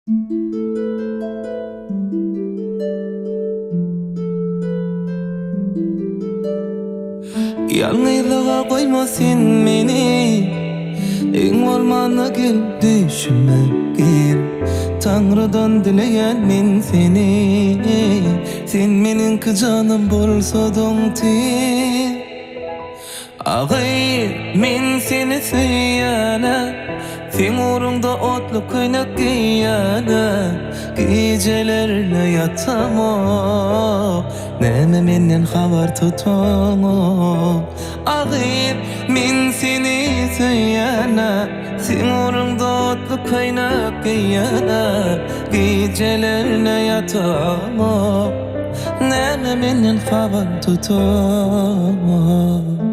Yalnızlığa koyma sen meni, en ormana gel düşüme gel. Tanrıdan dileyen men seni, sen menin kıcanım bolsadoň til. Ağay men seni süýýäne, sen orunda otlu köýnek giýýäne. Gecelerle yatamam, näme menden habar tutamam. Ağay men seni süýýäne, sen orunda otlu köýnek giýýäne. Gecelerle yatamam, näme menden habar tutamam.